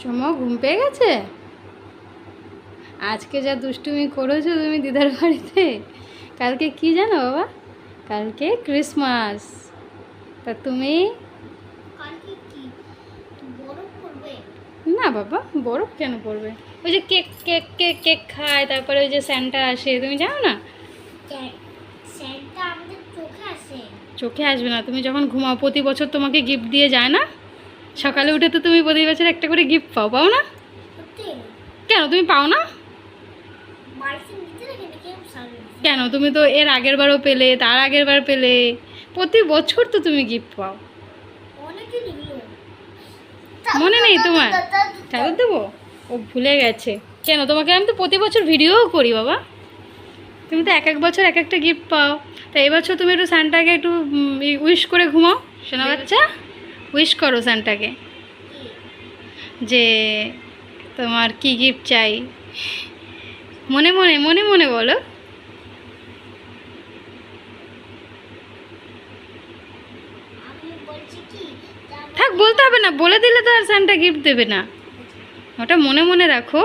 সোমা ঘুম পেয়ে গেছে? আজকে যা দুষ্টুমি করেছো তুমি দিদার বাড়িতে। কালকে কি জানো বাবা? কালকে ক্রিসমাস। তা তুমি? না বাবা, বরফ কেন পড়বে? ওই যে কেক কেক কেক কেক খায়, তারপরে ওই যে স্যান্টা আসে, তুমি জানো না? চোখে আসবে না, তুমি যখন ঘুমাও প্রতি বছর তোমাকে গিফট দিয়ে যায় না? সকালে উঠে তো তুমি প্রতি বছর একটা করে গিফট পাও না? কেন তুমি পাও না? কেন, তুমি তো এর আগের বারও পেলে, তার আগের বার পেলে, প্রতি বছর তো তুমি গিফট পাও। মনে নেই তোমার? চাদর দেবো? ও ভুলে গেছে। কেন, তোমাকে আমি তো প্রতি বছর ভিডিওও করি বাবা। তুমি তো এক এক বছর এক একটা গিফট পাও। তা এবছর তুমি একটু সান্টাকে একটু উইশ করে ঘুমাও, শোনা বাচ্চা। উইশ করো সান্টাকে যে তোমার কি গিফট চাই, মনে মনে মনে মনে বলো। থাক, বলতে হবে না, বলে দিলে তো আর সান্টা গিফট দেবে না। ওটা মনে মনে রাখো,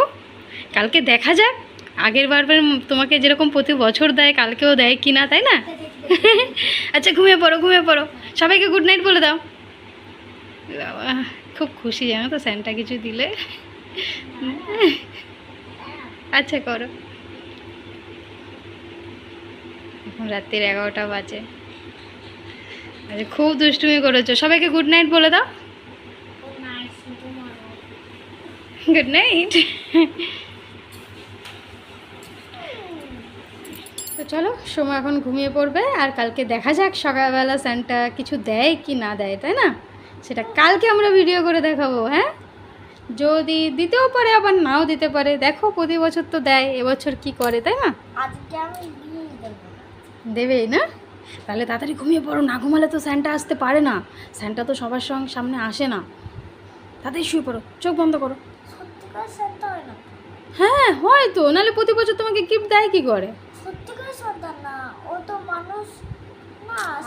কালকে দেখা যাক। আগের বারবার তোমাকে যেরকম প্রতি বছর দেয় কালকেও দেয় কি না, তাই না? আচ্ছা ঘুমিয়ে পড়ো, ঘুমিয়ে পড়ো, সবাইকে গুড নাইট বলে দাও। বাবা খুব খুশি জানো তো স্যান্টা কিছু দিলে। আচ্ছা করো। এখন রাত্রির 11টা বাজে। আচ্ছা খুব দুষ্টুমি করেছো, সবাইকে গুড নাইট বলে দাও। Good night. তো চলো, সময় এখন ঘুমিয়ে পড়বে, আর কালকে দেখা যাক সকালবেলা সান্টা কিছু দেয় কি না দেয়, তাই না? সেটা কালকে আমরা ভিডিও করে দেখাবো। হ্যাঁ, যদি দিতেও পারে আবার নাও দিতে পারে, দেখো প্রতি বছর তো দেয়, এবছর কি করে, তাই না? দেবেই না? তাহলে তাড়াতাড়ি ঘুমিয়ে পড়ো, না ঘুমালে তো স্যান্টা আসতে পারে না। স্যান্টা তো সবার সঙ্গে সামনে আসে না। তাড়াতাড়ি শুয়ে পড়ো, চোখ বন্ধ করো। হ্যাঁ হয় তো, নাহলে প্রতি বছর তোমাকে গিফট দেয় কি করে?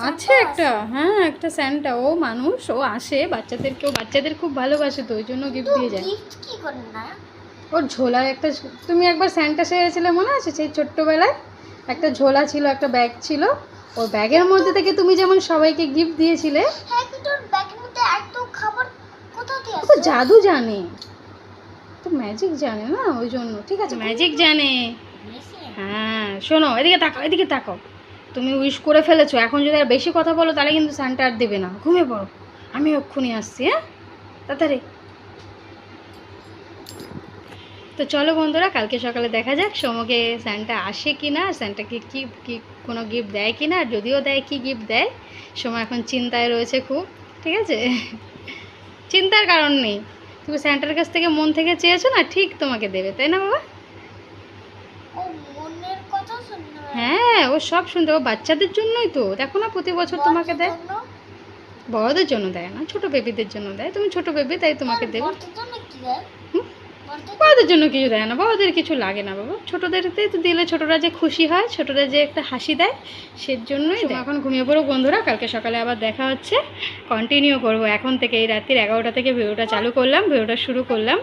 আছে একটা, হ্যাঁ একটা স্যান্টা, ও মানুষ, ও আসে বাচ্চাদেরকে, ও বাচ্চাদের খুব ভালোবাসে তো ওই জন্য গিফট দিয়ে যায়। ওর ঝোলার একটা, তুমি একবার স্যান্টা সেরেছিলে মনে আছে? সেই ছোট্টবেলায় একটা ঝোলা ছিল, একটা ব্যাগ ছিল, ওর ব্যাগের মধ্যে থেকে তুমি যেমন সবাইকে গিফট দিয়েছিলে। ও তো জাদু জানে, তো ম্যাজিক জানে না ওই জন্য। ঠিক আছে, ম্যাজিক জানে। হ্যাঁ শোনো, এদিকে তাকাও, এদিকে তাকাও। তুমি উইশ করে ফেলেছো, এখন যদি আর বেশি কথা বলো তাহলে কিন্তু সান্টা আর দেবে না। ঘুমিয়ে পড়ো, আমি এক্ষুনি আসছি। হ্যাঁ তাড়াতাড়ি। তো চলো বন্ধুরা, কালকে সকালে দেখা যাক সোমকে সান্টা আসে কি না, সান্টাকে কি কি কোনো গিফট দেয় কি না, যদিও দেয় কি গিফট দেয়। সময় এখন চিন্তায় রয়েছে খুব। ঠিক আছে, চিন্তার কারণ নেই, তুমি স্যান্টার কাছ থেকে মন থেকে চেয়েছো না, ঠিক তোমাকে দেবে, তাই না বাবা? হ্যাঁ ও সব শুনতে, ও বাচ্চাদের জন্যই তো, দেখো না প্রতি বছর তোমাকে দেয়। বড়দের জন্য দেয় না, ছোট বেবিদের জন্য দেয়, তুমি ছোট বেবি তাই তোমাকে দেবে। বড়দের জন্য কিছু দেয় না, বড়দের কিছু লাগে না বাবা, ছোটদেরতেই তো দিলে ছোটরা যে খুশি হয়, ছোটরা যে একটা হাসি দেয়, সেজন্যই। এখন ঘুমিয়ে পড়ো বন্ধুরা, কালকে সকালে আবার দেখা হচ্ছে, কন্টিনিউ করব এখন থেকে। এই রাত্রির 11টা থেকে ভিডিওটা চালু করলাম, ভিডিওটা শুরু করলাম,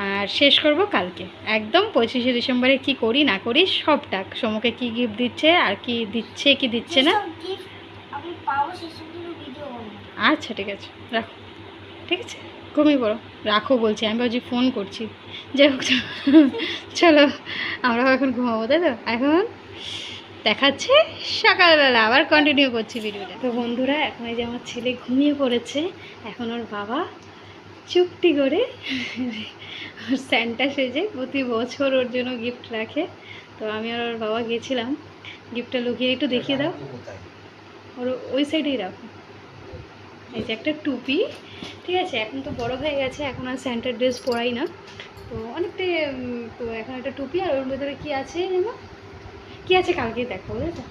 আর শেষ করব কালকে একদম 25শে ডিসেম্বরে কি করি না করি সবটা, সোমকে কি গিফট দিচ্ছে আর কি দিচ্ছে কি দিচ্ছে না। আচ্ছা ঠিক আছে, রাখো। ঠিক আছে, ঘুমিয়ে পড়ো, রাখো বলছি, আমি ভাবছি ফোন করছি। যাই হোক, চলো আমরাও এখন ঘুমাবো, তাই তো? এখন দেখাচ্ছে সকালবেলা, আবার কন্টিনিউ করছি ভিডিওটা। তো বন্ধুরা, এখন এই যে আমার ছেলে ঘুমিয়ে পড়েছে, এখন ওর বাবা চুপটি করে ওর স্যান্টা সেজে প্রতি বছর ওর জন্য গিফট রাখে। তো আমি আর ওর বাবা গেছিলাম, গিফটটা লুকিয়ে একটু দেখিয়ে দাও, ওর ওই সাইডেই রাখো। এই যে একটা টুপি, ঠিক আছে, এখন তো বড় হয়ে গেছে, এখন আর স্যান্টার ড্রেস পরাই না, তো অনেকটাই। তো এখন একটা টুপি, আর ওর ভেতরে কী আছে জানো? কী আছে কালকে দেখো, বুঝেছো?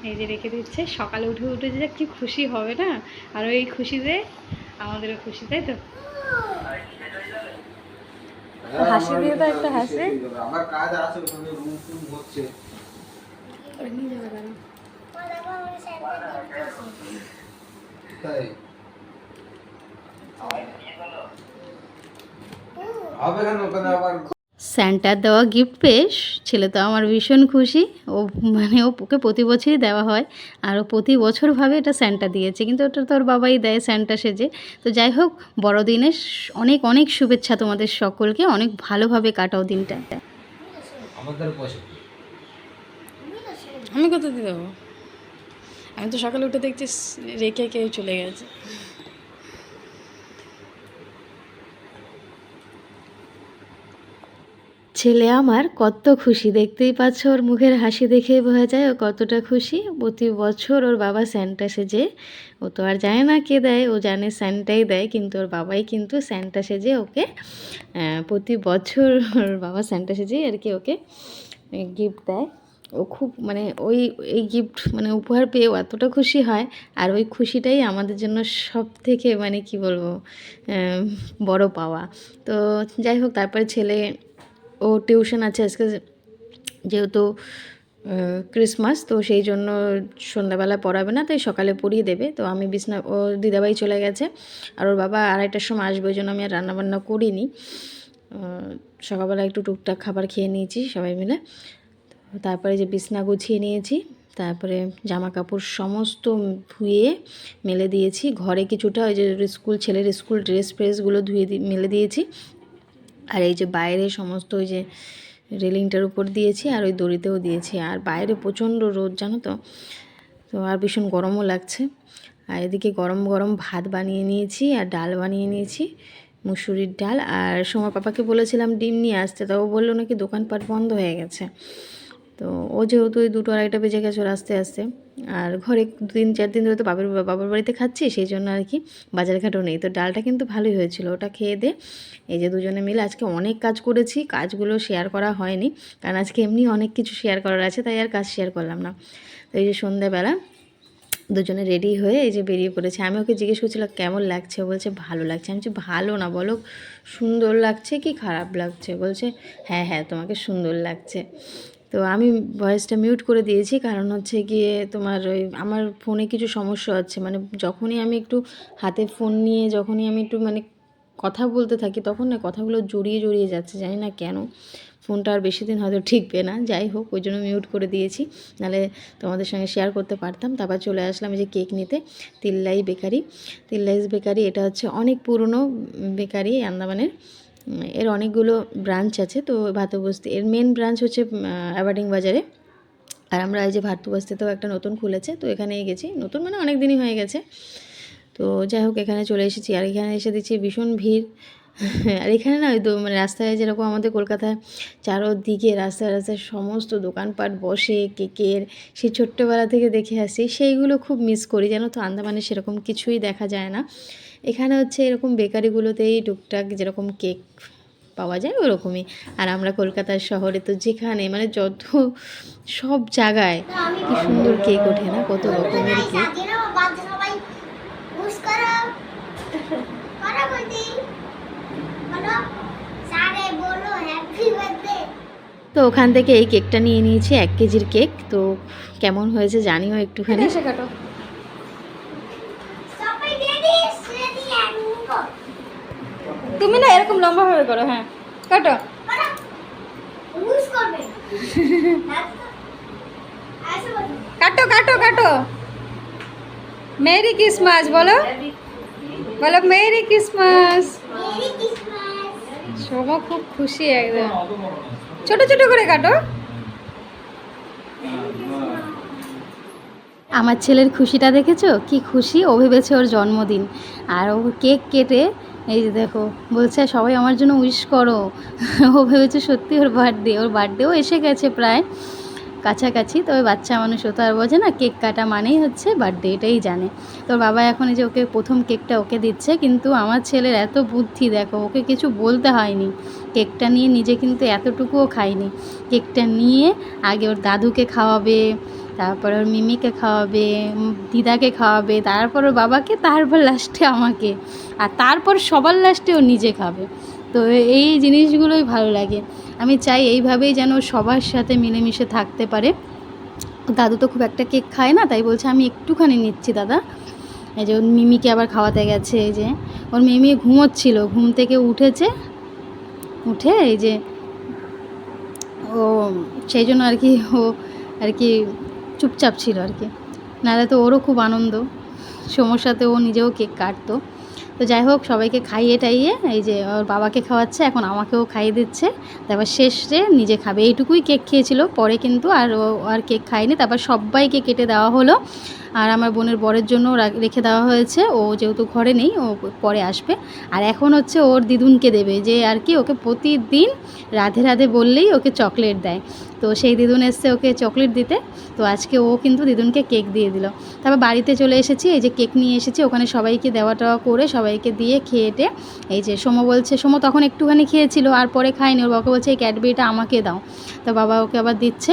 এই যে রেখে দিচ্ছে, সকালে উঠে উঠে যে কি খুশি হবে না, আর ওই খুশিতে আমাদেরও খুশি, তাই তো? হাসি দিয়ে তো একটা হাসি। আমার কাজ আছে, ওখানে রুম টুম হচ্ছে, নিয়ে যাবে কেন? তাই স্যান্টার দেওয়া গিফট পেয়ে ছেলে তো আমার ভীষণ খুশি। ও মানে ওকে প্রতি বছরই দেওয়া হয়, আর ও প্রতি বছর ভাবে এটা স্যান্টা দিয়েছে, কিন্তু ওটা তো ওর বাবাই দেয় স্যান্টা সেজে। তো যাই হোক, বড়দিনের অনেক অনেক শুভেচ্ছা তোমাদের সকলকে, অনেক ভালোভাবে কাটাও দিনটা। আমি কত দিয়ে দেবো? আমি তো সকালে উঠে দেখছি রেখে কেউ চলে গেছে। ছেলে আমার কত খুশি, দেখতেই পাচ্ছ ওর মুখের হাসি দেখেই বোঝা যায় ও কতটা খুশি। প্রতি বছর ওর বাবা স্যান্টা সেজে, ও তো আর জানে না কে দেয়, ও জানে স্যান্টাই দেয়, কিন্তু ওর বাবাই কিন্তু স্যান্টা সেজে ওকে প্রতি বছর ওর বাবা স্যান্টা সেজেই আর কি ওকে গিফট দেয়। ও খুব মানে এই গিফট মানে উপহার পেয়ে এতটা খুশি হয়, আর ওই খুশিটাই আমাদের জন্য সব থেকে মানে কি বলবো বড় পাওয়া। তো যাই হোক, তারপরে ছেলে ও টিউশন আছে আজকে, যেহেতু ক্রিসমাস, তো সেই জন্য সন্ধ্যাবেলা পড়াবে না, তাই সকালে পড়িয়ে দেবে। তো আমি বিছনা, ও দিদাবাই চলে গেছে, আর ওর বাবা 2:30টার সময় আসবে, ওই জন্য আমি আর রান্নাবান্না করিনি। সকালবেলা একটু টুকটাক খাবার খেয়ে নিয়েছি সবাই মিলে। তারপরে যে বিছনা গুছিয়ে নিয়েছি, তারপরে জামা কাপড় সমস্ত ধুয়ে মেলে দিয়েছি। ঘরে কিছুটা ওই যে ছেলের স্কুল ড্রেস ফ্রেসগুলো ধুয়ে মেলে দিয়েছি। আর এই যে বাইরে সমস্ত ওই যে রেলিংটার উপর দিয়েছি, আর ওই দড়িতেও দিয়েছি। আর বাইরে প্রচণ্ড রোদ, জানো তো, তো আর ভীষণ গরমও লাগছে। আর এদিকে গরম গরম ভাত বানিয়ে নিয়েছি, আর ডাল বানিয়ে নিয়েছি, মুসুরির ডাল। আর সোমা পাপাকে বলেছিলাম ডিম নিয়ে আসতে, তো ও বললো নাকি দোকানপাট বন্ধ হয়ে গেছে। তো ও যেহেতু ওই 2-2:30 বেজে গেছে ওর আস্তে আস্তে, আর ঘরে 3-4 দিন ধরে তো বাবার বাড়িতে খাচ্ছি, সেই জন্য আর কি বাজার ঘাটও নেই। তো ডালটা কিন্তু ভালোই হয়েছিল, ওটা খেয়ে দে। এই যে দুজনে মিলে আজকে অনেক কাজ করেছি, কাজগুলো শেয়ার করা হয়নি, কারণ আজকে এমনি অনেক কিছু শেয়ার করার আছে, তাই আর কাজ শেয়ার করলাম না। তো এই যে সন্ধ্যাবেলা দুজনে রেডি হয়ে এই যে বেরিয়ে পড়েছে। আমি ওকে জিজ্ঞেস করছিলাম কেমন লাগছে, ও বলছে ভালো লাগছে। আমি বলছি ভালো না, বলো সুন্দর লাগছে কি খারাপ লাগছে? বলছে হ্যাঁ হ্যাঁ তোমাকে সুন্দর লাগছে। তো আমি ভয়েসটা মিউট করে দিয়েছি, কারণ হচ্ছে গিয়ে তোমার ওই আমার ফোনে কিছু সমস্যা হচ্ছে, মানে যখনই আমি একটু হাতে ফোন নিয়ে যখনই আমি একটু মানে কথা বলতে থাকি, তখন না কথাগুলো জড়িয়ে জড়িয়ে যাচ্ছে, জানি না কেন। ফোনটা আর বেশি দিন হয়তো ঠিকবে না, যাই হোক ওই জন্য মিউট করে দিয়েছি, নাহলে তোমাদের সঙ্গে শেয়ার করতে পারতাম। তারপর চলে আসলাম এই যে কেক নিতে, তিল্লাই বেকারি। তিল্লাইস বেকারি এটা হচ্ছে অনেক পুরনো বেকারি আন্দামানের, এর অনেকগুলো ব্রাঞ্চ আছে। তো ভাতবস্তি এর মেন ব্রাঞ্চ হচ্ছে অ্যাবার্ডিং বাজারে, আর আমরা এই যে ভাতবস্তিতেও একটা নতুন খুলেছে, তো এখানেই গেছি, নতুন মানে অনেক দিনই হয়ে গেছে। তো যাই হোক এখানে চলে এসেছি, আর এখানে এসে দেখছি ভীষণ ভিড়। আর এখানে না ওই মানে রাস্তায় যেরকম আমাদের কলকাতায় চারোদিকে রাস্তায় রাস্তায় সমস্ত দোকানপাট বসে কেকের, সেই ছোট্টোবেলা থেকে দেখে আসছি, সেইগুলো খুব মিস করি, জানো তো। আন্দামানে সেরকম কিছুই দেখা যায় না। এখানে হচ্ছে এরকম বেকারিগুলোতেই টুকটাক যেরকম কেক পাওয়া যায় ওরকমই। আর আমরা কলকাতার শহরে তো যেখানে মানে যত সব জায়গায় কি সুন্দর কেক ওঠে না, কত রকমের কেক। তো ওখান থেকে এই কেকটা নিয়ে নিয়েছি, 1 কেজির কেক। তো কেমন হয়েছে জানিও একটুখানি। তুমি না এরকম লম্বা ভাবে করো, হ্যাঁ কাটো। কাটো কাটো কাটো। মেরি ক্রিসমাস বলো, বলো মেরি ক্রিসমাস। সোমা খুব খুশি একদম, ছোট ছোট করে কাটো। আমার ছেলের খুশিটা দেখেছো, কি খুশি, ও ভেবেছে ওর জন্মদিন, আর ও কেক কেটে এই যে দেখো বলছে সবাই আমার জন্য উইশ করো। ও ভেবেছে সত্যি ওর বার্থডে, ওর বার্থডেও এসে গেছে প্রায় কাছাকাছি। তবে বাচ্চা মানুষ, ও তো আর বোঝে না, কেক কাটা মানেই হচ্ছে বার্থডে, এটাই জানে। তোর বাবা এখন এই যে ওকে প্রথম কেকটা ওকে দিচ্ছে, কিন্তু আমার ছেলের এত বুদ্ধি দেখো, ওকে কিছু বলতে হয়নি, কেকটা নিয়ে নিজে কিন্তু এতটুকুও খায়নি। কেকটা নিয়ে আগে ওর দাদুকে খাওয়াবে, তারপর ওর মিমিকে খাওয়াবে, দিদাকে খাওয়াবে, তারপর ওর বাবাকে, তারপর লাস্টে আমাকে, আর তারপর সবার লাস্টে ও নিজে খাবে। তো এই জিনিসগুলোই ভালো লাগে। আমি চাই এইভাবেই যেন সবার সাথে মিলেমিশে থাকতে পারে। দাদু তো খুব একটা কেক খায় না, তাই বলছে আমি একটুখানি নিচ্ছি দাদা। এই যে ওর মিমিকে আবার খাওয়াতে গেছে, এই যে ওর মিমি ঘুমোচ্ছিল, ঘুম থেকে উঠেছে, উঠে এই যে ও সেই জন্য আর কি ও আর কি চুপচাপ ছিল আর কি, নাহলে তো ওরও খুব আনন্দ, সমস্যাতে ও নিজেও কেক কাটতো। তো যাই হোক সবাইকে খাইয়ে টাইয়ে এই যে ওর বাবাকে খাওয়াচ্ছে, এখন আমাকেও খাইয়ে দিচ্ছে, তারপর শেষে নিজে খাবে। এইটুকুই কেক খেয়েছিল, পরে কিন্তু আর ও আর কেক খায়নি। তারপর সবাইকে কেটে দেওয়া হলো, আর আমার বোনের বরের জন্য রেখে দেওয়া হয়েছে, ও যেহেতু ঘরে নেই ও পরে আসবে। আর এখন হচ্ছে ওর দিদুনকে দেবে, যে আর কি ওকে প্রতিদিন রাধে রাধে বললেই ওকে চকলেট দেয়, তো সেই দিদুন এসছে ওকে চকলেট দিতে। তো আজকে ও কিন্তু দিদুনকে কেক দিয়ে দিল। তারপর বাড়িতে চলে এসেছি, এই যে কেক নিয়ে এসেছি, ওখানে সবাইকে দেওয়া টাওয়া করে সবাইকে দিয়ে খেয়েটে এই যে সোমো বলছে, সোমো তখন একটুখানি খেয়েছিল আর পরে খায়নি, ওর বাবাকে বলছে এই ক্যাডবেরিটা আমাকে দাও, তো বাবা ওকে আবার দিচ্ছে।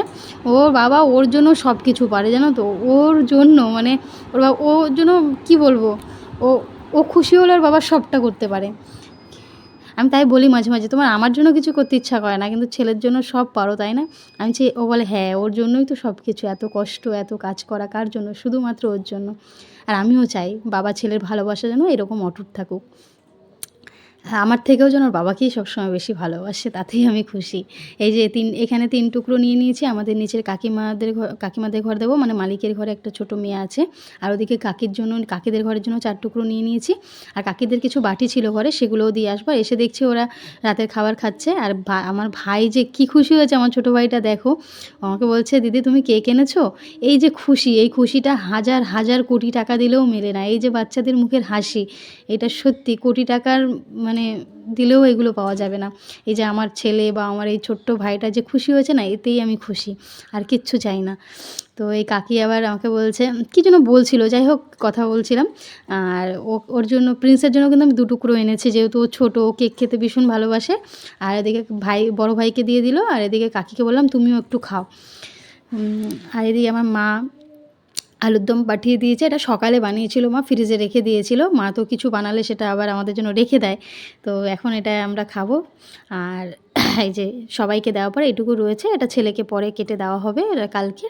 ওর বাবা ওর জন্য সব কিছু পারে জানো তো, ওর জন্য মানে ওর বাবা ওর জন্য কি বলবো, ও ও খুশি হলে ওর বাবা সবটা করতে পারে। আমি তাই বলি মাঝে মাঝে, তোমার আমার জন্য কিছু করতে ইচ্ছা করে না, কিন্তু ছেলের জন্য সব পারো তাই না? আমি চাই, ও বলে হ্যাঁ ওর জন্যই তো সব কিছু, এত কষ্ট এত কাজ করা কার জন্য, শুধুমাত্র ওর জন্য। আর আমিও চাই বাবা ছেলের ভালোবাসা যেন এরকম অটুট থাকুক। হ্যাঁ, আমার থেকেও যেন ওর বাবাকেই সবসময় বেশি ভালোবাসে, তাতেই আমি খুশি। এই যে এখানে 3 টুকরো নিয়ে নিয়েছি, আমাদের নিচের কাকিমাদের ঘর দেবো, মানে মালিকের ঘরে একটা ছোটো মেয়ে আছে। আর ওদিকে কাকিদের ঘরের জন্য 4 টুকরো নিয়ে নিয়েছি। আর কাকিদের কিছু বাটি ছিল ঘরে, সেগুলোও দিয়ে আসবো। এসে দেখছি ওরা রাতের খাবার খাচ্ছে, আর আমার ভাই যে কী খুশি হয়েছে, আমার ছোটো ভাইটা দেখো, আমাকে বলছে দিদি তুমি কেক এনেছো। এই যে খুশি, এই খুশিটা হাজার হাজার কোটি টাকা দিলেও মেলে না। এই যে বাচ্চাদের মুখের হাসি, এটা সত্যি কোটি টাকার মানে দিলেও এগুলো পাওয়া যাবে না। এই যে আমার ছেলে বা আমার এই ছোট্ট ভাইটা যে খুশি হয়েছে না, এতেই আমি খুশি, আর কিচ্ছু চাই না। তো এই কাকি আবার আমাকে বলছে কী যেন বলছিল, যাই হোক কথা বলছিলাম। আর ওর জন্য, প্রিন্সের জন্য কিন্তু আমি 2 টুকরো এনেছি, যেহেতু ও ছোটো, ও কেক খেতে ভীষণ ভালোবাসে। আর এদিকে বড় ভাইকে দিয়ে দিল, আর এদিকে কাকিকে বললাম তুমিও একটু খাও। আর এদিকে আমার মা আলুর দম পাঠিয়ে দিয়েছে, এটা সকালে বানিয়েছিল মা, ফ্রিজে রেখে দিয়েছিল। মা তো কিছু বানালে সেটা আবার আমাদের জন্য রেখে দেয়, তো এখন এটা আমরা খাবো। আর এই যে সবাইকে দেওয়ার পরে এটুকু রয়েছে, এটা ছেলেকে পরে কেটে দেওয়া হবে, এটা কালকে।